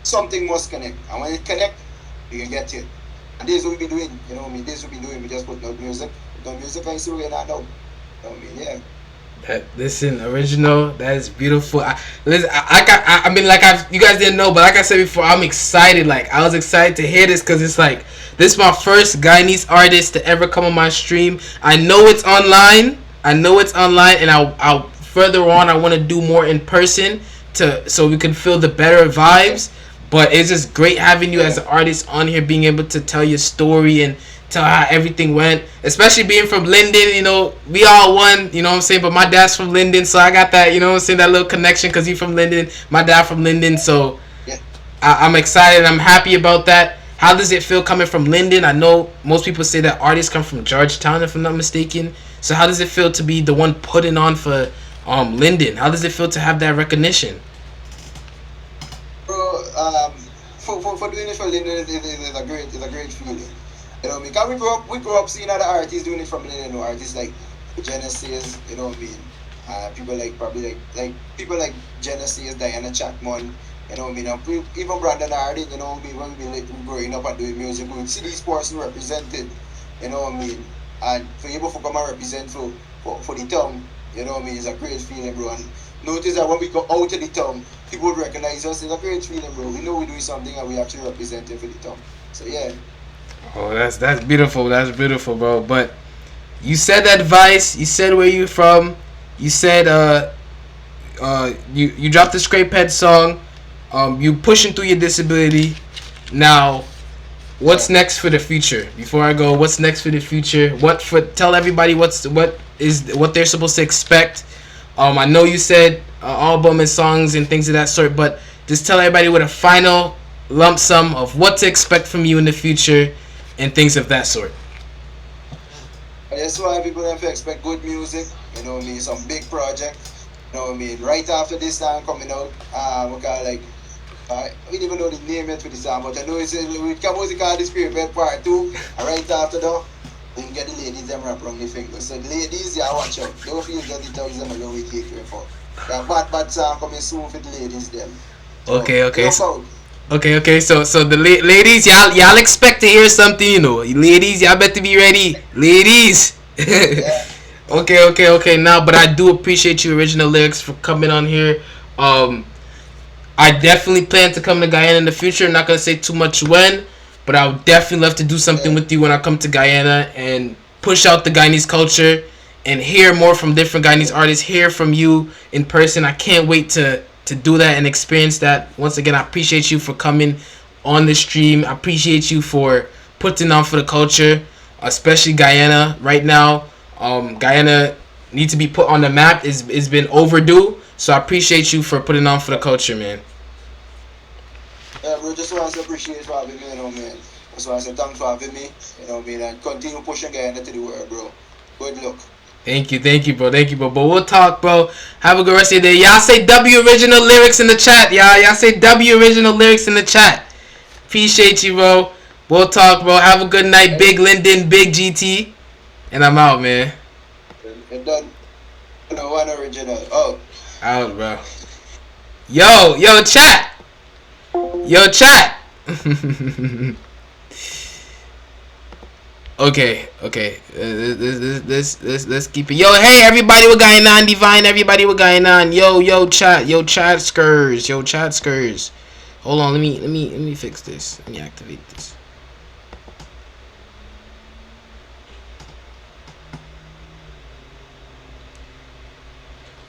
Something must connect. And when it connect, you can get it. And this is what we be doing, you know what I mean? This is what we be doing, we just put out music. Put out music and see what we're not out. You know what I mean? Yeah. Listen, original. That is beautiful. I mean, you guys didn't know, but like I said before, I'm excited. Like I was excited to hear this because it's like this is my first Guyanese artist to ever come on my stream. I know it's online, and I'll further on. I want to do more in person so we can feel the better vibes. But it's just great having you as an artist on here, being able to tell your story and tell how everything went, especially being from Linden. We all one, you know what I'm saying, but my dad's from Linden, so I got that, you know what I'm saying, that little connection because he's from Linden, my dad from Linden, so yeah. I'm excited, I'm happy about that. How does it feel coming from Linden? I know most people say that artists come from Georgetown, if I'm not mistaken, so how does it feel to be the one putting on for Linden? How does it feel to have that recognition? Bro, for doing it for Linden is a great feeling. You know what I mean? Because we grew up seeing other artists doing it from Linden, artists like Genesis, you know what I mean? People like probably like people like Genesis, Diana Chapman, you know what I mean? And even Brandon Harding, you know what I mean? When we growing up and doing music, we would see these persons represented, you know what I mean? And for you to come and represent for the town, you know what I mean? It's a great feeling, bro. And notice that when we go out of the town, people would recognize us. It's a great feeling, bro. We know we're doing something and we actually representing for the town. So yeah. Oh, that's beautiful. That's beautiful, bro. But you said advice. You said where you from. You said you dropped the Scrape Head song. You pushing through your disability. Now, what's next for the future? Before I go, what's next for the future? Tell everybody what they're supposed to expect. I know you said album and songs and things of that sort, but just tell everybody with a final lump sum of what to expect from you in the future and things of that sort. I just want people to expect good music, you know what I mean, some big project, you know what I mean. Right after this song coming out, we got like, we don't even know the name yet for the song, but I know it's we can music called this period part 2, and right after that, we can get the ladies them wrap around the fingers. So the ladies, yeah, watch out. Don't feel that the thugs them alone we take care for. Yeah, bad song coming soon for the ladies them. So, Okay. So the ladies, y'all expect to hear something, you know. Ladies, y'all better be ready. Ladies. Yeah. Okay. Now, but I do appreciate you, Original Lyrics, for coming on here. I definitely plan to come to Guyana in the future. I'm not gonna say too much when, but I would definitely love to do something with you when I come to Guyana and push out the Guyanese culture and hear more from different Guyanese artists. Hear from you in person. I can't wait to do that and experience that. Once again, I appreciate you for coming on the stream. I appreciate you for putting on for the culture, especially Guyana right now. Guyana needs to be put on the map. It's been overdue. So I appreciate you for putting on for the culture, man. Yeah, bro, just want to appreciate for having me, you know, man. Just want to say thanks for having me, you know, man, and continue pushing Guyana to the world, bro. Good luck. Thank you, bro. But we'll talk, bro. Have a good rest of your day. Y'all say W Original Lyrics in the chat, y'all. Y'all say W Original Lyrics in the chat. Appreciate you, bro. We'll talk, bro. Have a good night, Big Lyndon, Big GT. And I'm out, man. And done. No one original. Oh. Out, bro. Yo, chat. Okay. Let's keep it. Yo, hey, everybody, what going on? Divine, everybody, what going on? Yo, chat skurs. Hold on, let me fix this. Let me activate this.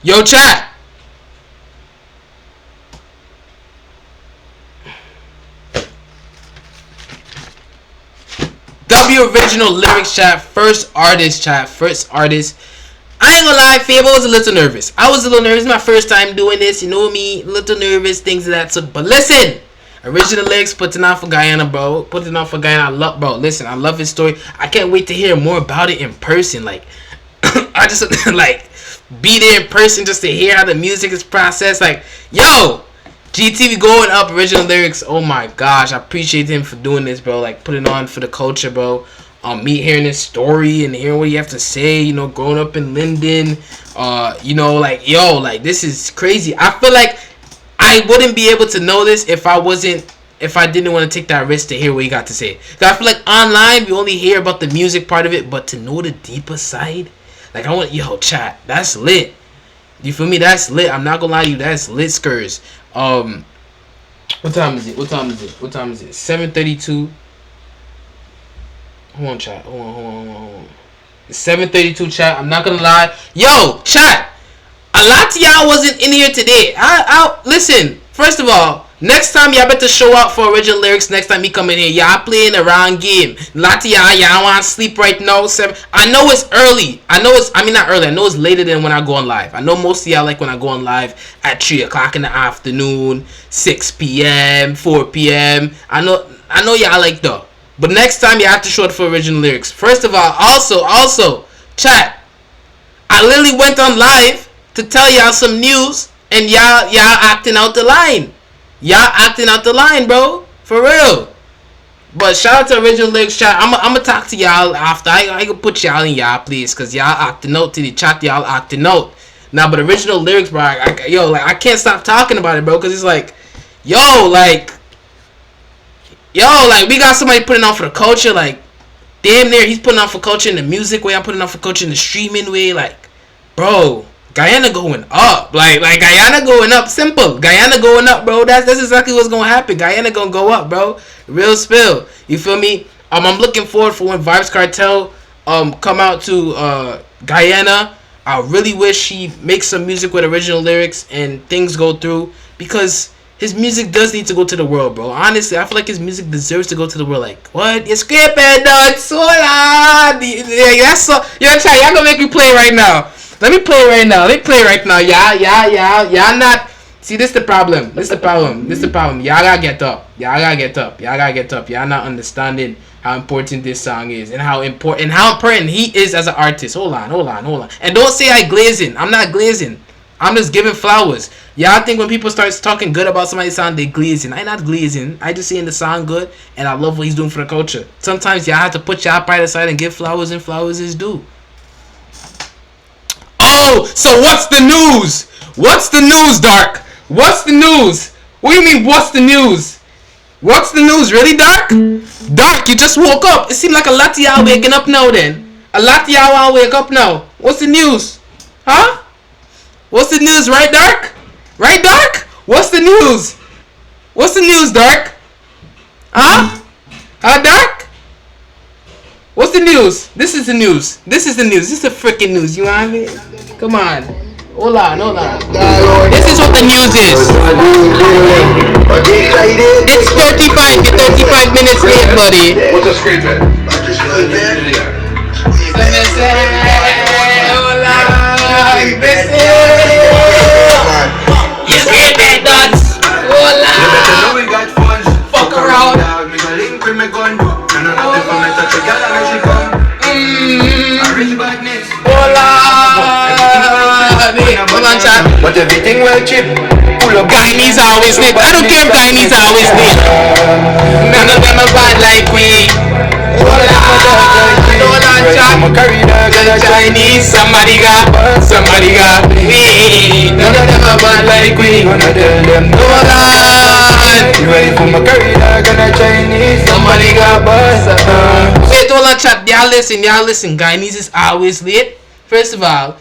Yo, chat. W Original Lyrics chat, first artist. I ain't gonna lie, Fabo was a little nervous. My first time doing this, you know me, a little nervous, things of that sort. But listen, Original Lyrics putting on for Guyana, bro. I love his story. I can't wait to hear more about it in person. Like, I just like be there in person just to hear how the music is processed. Like, yo, GTV going up, Original Lyrics. Oh my gosh, I appreciate him for doing this, bro. Like, putting on for the culture, bro. Me hearing his story and hearing what he have to say, you know, growing up in Linden, you know, like, yo, like, this is crazy. I feel like I wouldn't be able to know this if I didn't want to take that risk to hear what he got to say. Cause I feel like online we only hear about the music part of it, but to know the deeper side, like, I want, yo, chat, that's lit. You feel me? That's lit. I'm not gonna lie to you, that's lit, skurs. What time is it? 7:32. Hold on, chat. Hold on. It's 7:32, chat. I'm not gonna lie. Yo, chat. A lot of y'all wasn't in here today. I listen. First of all, next time y'all better show up for Original Lyrics. Next time he come in here, y'all playing the wrong game. A lot of y'all want to sleep right now. I know it's early. I mean not early. I know it's later than when I go on live. I know most of y'all like when I go on live at 3 o'clock in the afternoon, 6 p.m., 4 p.m. I know y'all like though. But next time you have to show up for Original Lyrics. First of all, also, chat. I literally went on live to tell y'all some news, and y'all acting out the line. Bro. For real. But shout out to Original Lyrics chat. I'm gonna talk to y'all after. I can put y'all in y'all, please, cause y'all acting out to the chat. Y'all acting out. Now, but Original Lyrics, bro. I can't stop talking about it, bro, cause it's like, we got somebody putting on for the culture, like, damn near he's putting on for culture in the music way, I'm putting on for culture in the streaming way, like, bro, Guyana going up, like Guyana going up, simple, Guyana going up, bro, that's exactly what's gonna happen, Guyana gonna go up, bro, real spill, you feel me, I'm looking forward for when Vibes Cartel, come out to, Guyana. I really wish he makes some music with Original Lyrics and things go through, because His music does need to go to the world, bro. Honestly, I feel like his music deserves to go to the world. Like, what? You're scraping nuts. Hola. Yeah, that's so. Y'all gonna make me play right now. Let me play right now. Y'all not. See, this the problem. Y'all gotta get up. Y'all not understanding how important this song is and how important he is as an artist. Hold on. And don't say I glazing. I'm not glazing. I'm just giving flowers. Y'all think when people start talking good about somebody's song, they glazing. I not glazing. I just saying the song good, and I love what he's doing for the culture. Sometimes y'all have to put y'all pride aside and give flowers, and flowers is due. Oh, so what's the news? What's the news, Dark? What's the news? What do you mean, what's the news? What's the news? Really, Dark? Dark, you just woke up. It seems like a lot of y'all waking up now then. A lot of y'all want to wake up now. What's the news? Huh? What's the news, right, Dark? Right, Dark? What's the news? What's the news, Dark? Huh? Huh, Dark? What's the news? This is the news. This is the freaking news. You want me? Come on. Hold on. This is what the news is. It's 35. You're 35 minutes late, buddy. What's a screen bed? You scraping nuts. Hola. Fuck around. Hold on, chat. But everything well cheap. Pull up. Guyanese always lit. I don't care if Guyanese always lit. None of them are bad like we. Hold on, chat. Chinese, somebody got me. None of them are bad like we. None of them Hold on. You ready for my career? Gonna Chinese. Somebody got bust. Wait, hold on, chat. Y'all listen. Guyanese is always lit. First of all,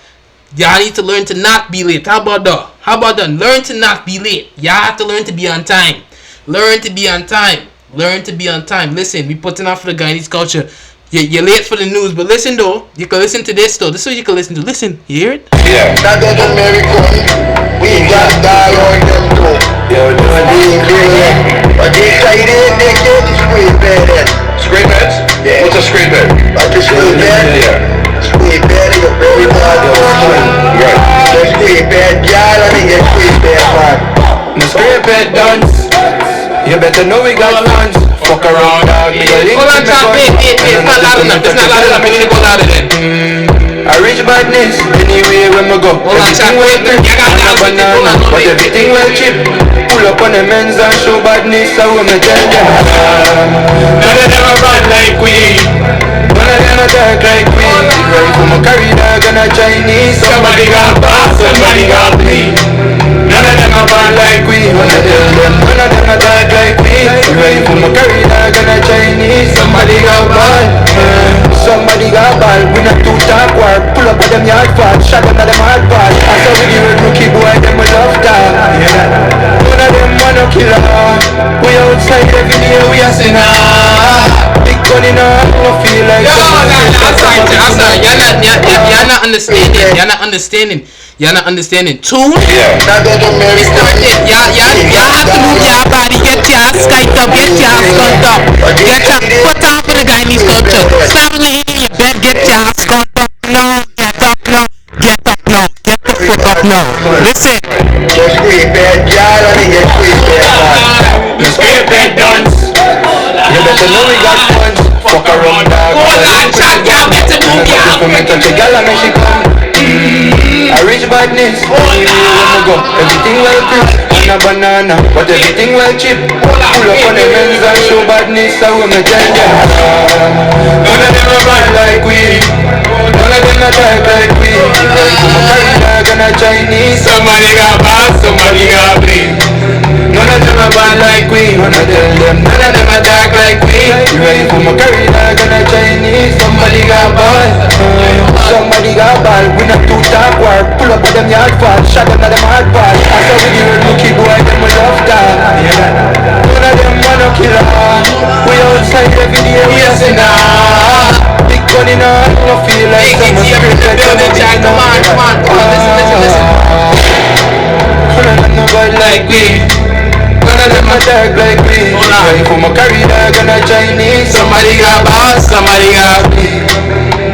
y'all need to learn to not be late. How about that? Learn to not be late. Y'all have to learn to be on time. Learn to be on time. Listen, we putting out for the Guyanese culture. You're late for the news, but listen though. You can listen to this though. This is what you can listen to. Listen, you hear it? Yeah. That is American. We got dialogue them too. Yo, do I need But they say they get the screen bed. Screen beds? Yeah. What's a screen bed? But the screen bed, screen bed is a very bad Right. The screen bed, y'all, I think it's screen bed, man. my screen bed dance. You better know we got funds. Fuck around, dog. Hold on, chat. Wait. It's not loud enough. We need to go louder then. I reach badness anywhere when we go. Hold on, chat. Wait. You got that. Banana, but everything well cheap. Pull up on the men's and show badness. I wanna tell them. None of them are bad like we. None of them are dark like we. Right from a corridor, gonna Chinese. Somebody got boss, somebody got me. None of them are bad like we. None of them are dark like we. Right from a corridor, gonna Chinese. Somebody got bad. Somebody got ball. We not too talk war. Pull up on them yard fast. Shot them at them hard pass. I saw we give a rookie boy them we love that. None of them wanna kill her. We outside every day we a sinner. Big gun in her, no feel like. I'm sorry. You're not understanding. You're not understanding. Two. Yeah. That is We started. American. Y'all have to move your body. Get your skyped up. Get your skunked up. Get your put on for the Guyanese culture. Stop laying in your bed. Get your skunked up now. Get up now. Get the fuck up now. Listen. The screen bed, y'all, I think it's screen bed, man. The screen bed dance. You better know we got funds. Fuck around, dog. Hold on, chat. Y'all better move your If I touch a girl, I make she come. I reach badness anywhere when we go. Everything well crisp and a banana, but everything well cheap. Pull up on the men's and show badness. I will make tell them. None of them are bad like we. None of them are dark like we. Gonna Chinese. Somebody got bad, somebody got bleed. None of them are bad like we. None of them are dark like we. You ready for my career? Gonna Chinese. Somebody got bad. Somebody got ball. We not too talk war. Pull up on them yard fast. Shot them at them hard pass. I saw we give a rookie boy them we love that. None of them wanna kill her. We outside every day we a sinner. Big gun in her, no feel like Hey, someone GT, spirit come on. Listen. None of them no bad like we. of them a dark like me. Right from a carry dog and a Chinese. Somebody got boss, somebody got me.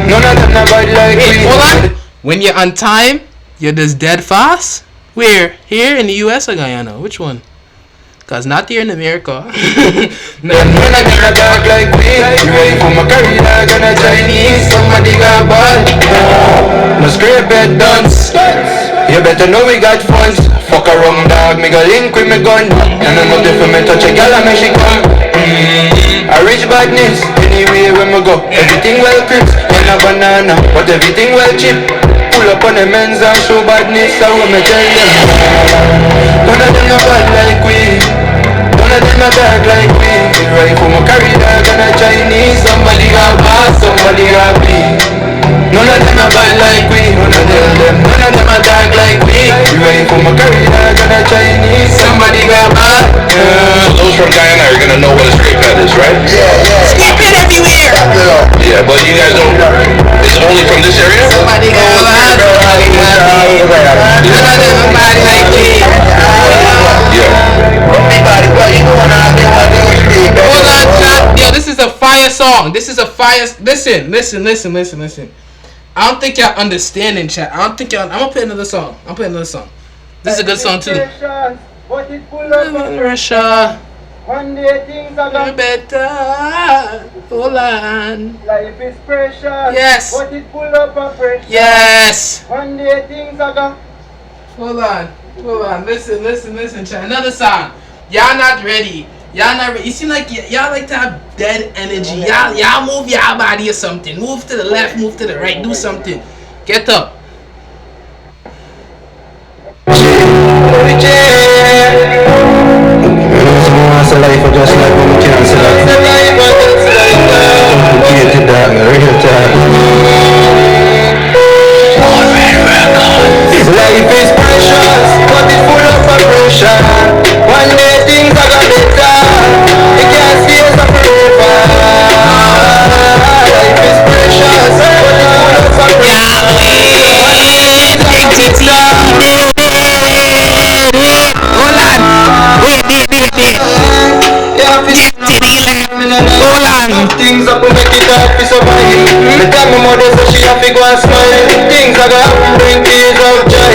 None of them a bad like me. Hold on. When you're on time, you're just dead fast. Where? Here in the US or Guyana? Which one? Cause not here in America. None of them a dark like me. Right from a carry dog and a Chinese. Somebody got bad. No scrape head dance. You better know we got funds. Fuck around dog, me go link with me gun. And I'm not for me touch a gal and me she come. I reach badness, anywhere when we go. Everything well crisp, and a banana. But everything well cheap. Pull up on the men's and show badness. I want me tell them. None of them are bad like we. None of them are dark like we. Right from a carry dog and a Chinese. Somebody got boss, somebody got me. None of them are bad like we. None of them are dark like we. Right from a carry dog and a Chinese. Somebody got bad. So those from Guyana are gonna know what a straight pet is, right? Skip it everywhere. Yeah, but you guys don't. It's only from this area. Somebody got bad. Somebody got me. None of them are bad like me. Yeah. Hold on, chat. Yo, this is a fire song. This is a fire. Listen. I don't think y'all understanding, chat. I don't think y'all. I'm gonna play another song. This is a good song too. But it pull up on Russia. one day things are gonna Better. Hold on. life is precious. Yes. But it pull up on pressure. Yes. One day things are gonna Hold on. Listen, chat. Another song. Y'all not ready. You seem like y'all like to have dead energy. Y'all move your body or something. Move to the left, move to the right, do something. Get up. It's a life of just like when we cancel it. Complicated that, real time. Life is precious, but it's full of pressure. One day things are gonna be better. You can't stay forever. Life is precious, but it's full of pressure. One day things are gonna be better. Hold on. Wait. Hold on. Things up to make it hard to survive. Me tell my mother so she have to go and smile. Things are gonna happen, bring tears of joy.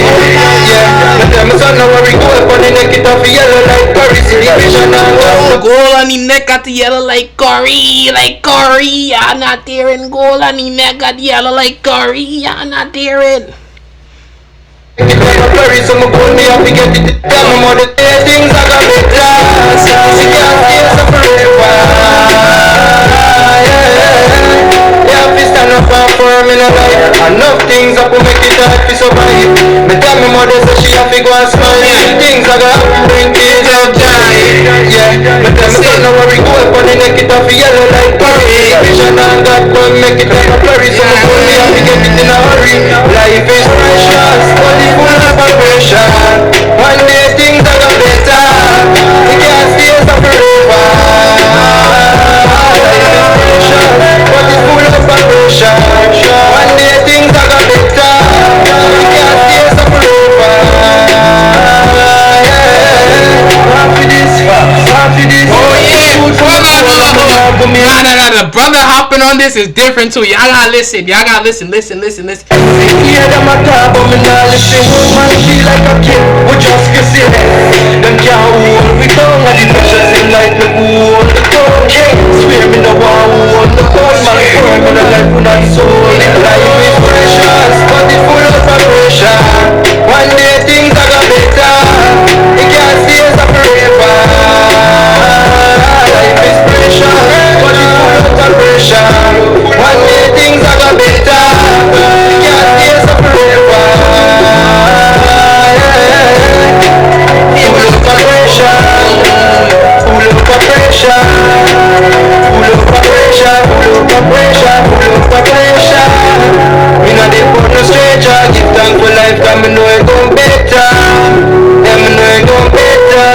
Yeah, me tell my son no worry, go up on the neck, it off yellow like curry. See the vision and go. Goal on the neck at the yellow like curry. I'm not tearing. Goal on the neck at the yellow like curry. I'm not tearing. Make it like a curry, so my goal me have to get it. Tell my mother things are gonna be better. She can't stay forever. Stand up and firm in a life. Enough things up to make it hard to survive. Me tell my mother so she have to go and smile. Things are gonna happen, bring tears of joy. Yeah, me tell my son no worry, go up on the neck, it off yellow like curry. Vision and God come make it like a flurry. So my phone me have to get it in a hurry. Life is precious, but it's full of pressure. One day things are gonna be better. We can't stay forever. Life is precious, but it's full of pressure. One day things are gonna be better. We can't stay forever. Oh yeah. Hold on. The brother hopping on this is different too. Y'all gotta listen. Listen. Hear them a talk, but me nah listen. Man feel like a kid, we just kissing. Them can't hold me down, and the pressures in life me hold the tongue. Swear me no want hold the tongue. Man poor, but the life we not soul. Life is precious, but it's full of pressure. One day things are gonna be better. You can't stay forever. Life is precious, but it's full of pressure. One day things are gonna be better. You can't stay forever. Full of pressure. Full of pressure. Full of pressure. Full of pressure. Full of pressure. Me not dey put no stranger. Give thanks for life, 'cause me know it gon' better. Yeah, me know it gon' better.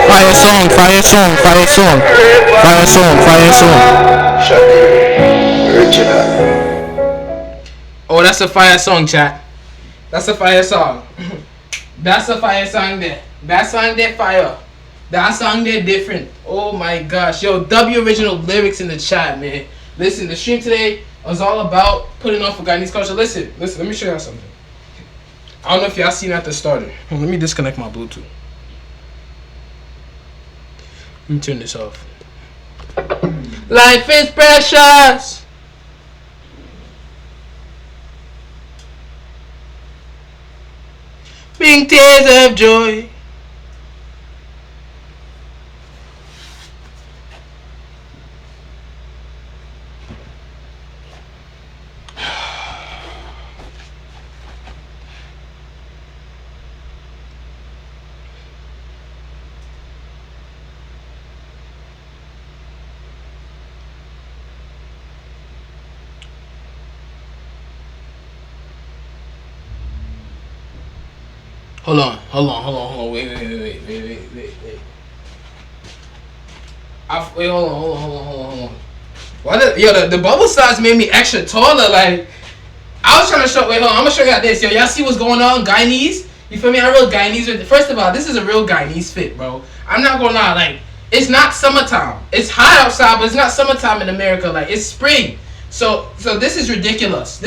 Fire song. Original. Oh, that's a fire song, chat. That's a fire song. That's a fire song there. That song there fire. That song there different. Oh my gosh. Yo, W original lyrics in the chat, man. Listen, the stream today was all about putting on for Guyanese culture. Listen, let me show y'all something. I don't know if y'all seen at the starter. Let me disconnect my Bluetooth. Let me turn this off. Life is precious. Being tears of joy. Hold on. Wait. Wait, hold on. Why the bubble size made me extra taller, like I was trying to show. Wait, hold on. I'm gonna show y'all this. Yo, y'all see what's going on? Guyanese. You feel me? I real Guyanese. First of all, this is a real Guyanese fit, bro. I'm not gonna lie. Like, it's not summertime. It's hot outside, but it's not summertime in America. Like, it's spring. So this is ridiculous.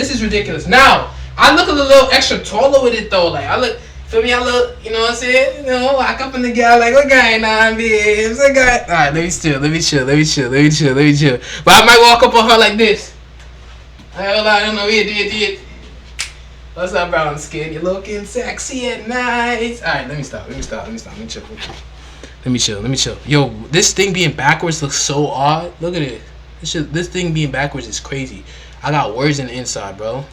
Now, I look a little extra taller with it though. Like, I look. Feel me? I look, you know what I'm saying? You know, walk up in the guy like, what guy on, bitch? What guy? Alright, let me chill. But I might walk up on her like this. I don't know, it. What's up, brown skin? You looking sexy at night. Alright, let me stop. Let me chill. Yo, this thing being backwards looks so odd. Look at it. This thing being backwards is crazy. I got words in the inside, bro.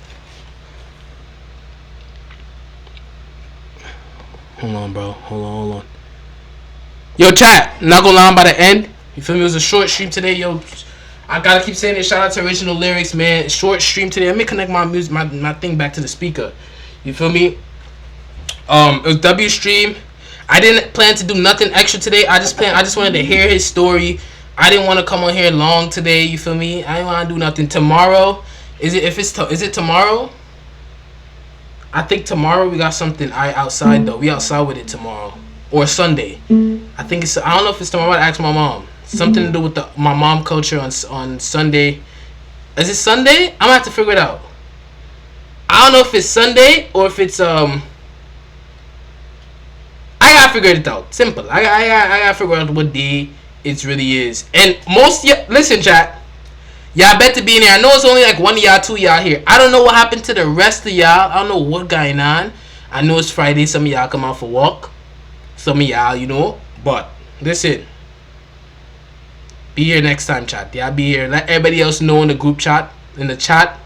Hold on, bro. Hold on. Yo, chat. Not gonna lie, by the end. You feel me? It was a short stream today, yo. I gotta keep saying it. Shout out to Original Lyrics, man. Short stream today. Let me connect my music, my thing back to the speaker. You feel me? It was W stream. I didn't plan to do nothing extra today. I just wanted to hear his story. I didn't want to come on here long today. You feel me? I didn't want to do nothing. Tomorrow, is it tomorrow? I think tomorrow we got something outside though. We outside with it tomorrow or Sunday. I think it's. I don't know if it's tomorrow. I asked my mom. Something to do with my mom culture on Sunday. Is it Sunday? I'm gonna have to figure it out. I don't know if it's Sunday or if it's I gotta figure it out. Simple. I gotta figure out what day it really is. And listen, chat. Y'all better be in here. I know it's only like one of y'all, two of y'all here. I don't know what happened to the rest of y'all. I don't know what going on. I know it's Friday. Some of y'all come out for walk. Some of y'all, you know. But listen. Be here next time, chat. Y'all be here. Let everybody else know in the group chat, in the chat,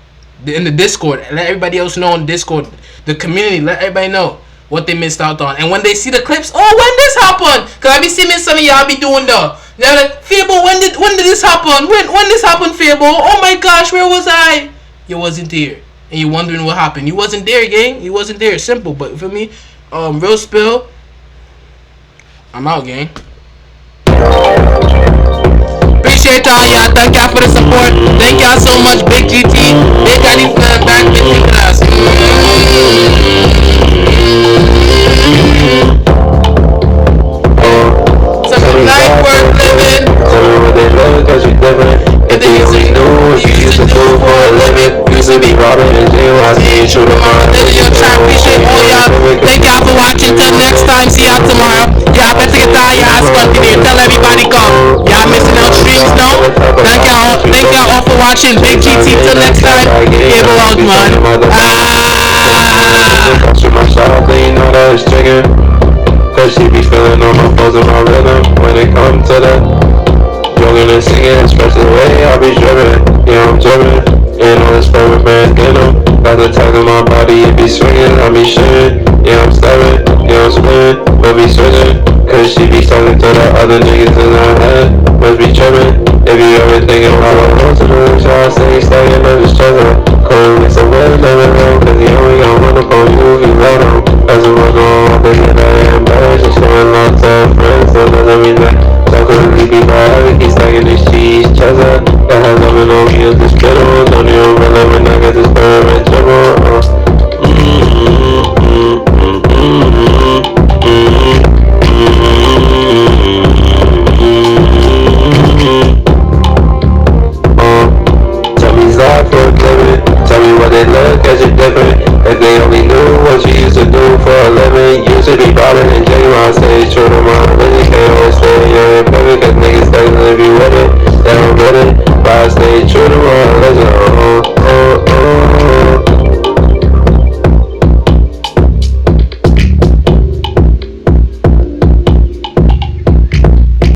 in the Discord. Let everybody else know on Discord, the community. Let everybody know what they missed out on. And when they see the clips, when this happened? Cause I be seeing some of y'all be doing they're like, Fabo, when did this happen? When this happened, Fabo? Oh my gosh, where was I? You wasn't there. And you wondering what happened. You wasn't there, gang. You wasn't there. Simple, but for me, real spill. I'm out, gang. Appreciate all y'all. Thank y'all for the support. Thank y'all so much, Big GT. They got these back with class. Some life worth living. Tell me what they love, cause you different. If they only knew what you used to do for a living. Used to be robbing in jail, I see you shoot them out. Appreciate all y'all. Thank y'all for watching. Till next time. See y'all tomorrow. Y'all better get all y'all squad here. Tell everybody come. Y'all missing out streams now. Thank y'all all for watching. Big GT. Till next time. Cable out, man. Cause she be feeling on my flows and my rhythm. When it comes to that jogging and singing, especially the way I be driven. Yeah, I'm driven. And all this favorite man in them. Got the tag on my body, it be swinging, I be shivering. Yeah, I'm stabbing, yeah, I'm spinning, but be swinging. Cause she be talking to the other niggas in her head. Must be tripping. If you ever thinking about a horse to the rich, I say staying on the struggle. Cold mix of red, lemon, cause he only got one up on you, he let him. As a work on, thinking that I am bad. Just showing love to her friends, so doesn't mean that. So could he be bad, he's stacking his cheese, cheddar. That has nothing on me, is the spittle. Don't even realize when I get this bird and trouble. I say it's true, no matter what you can always say, yeah, baby,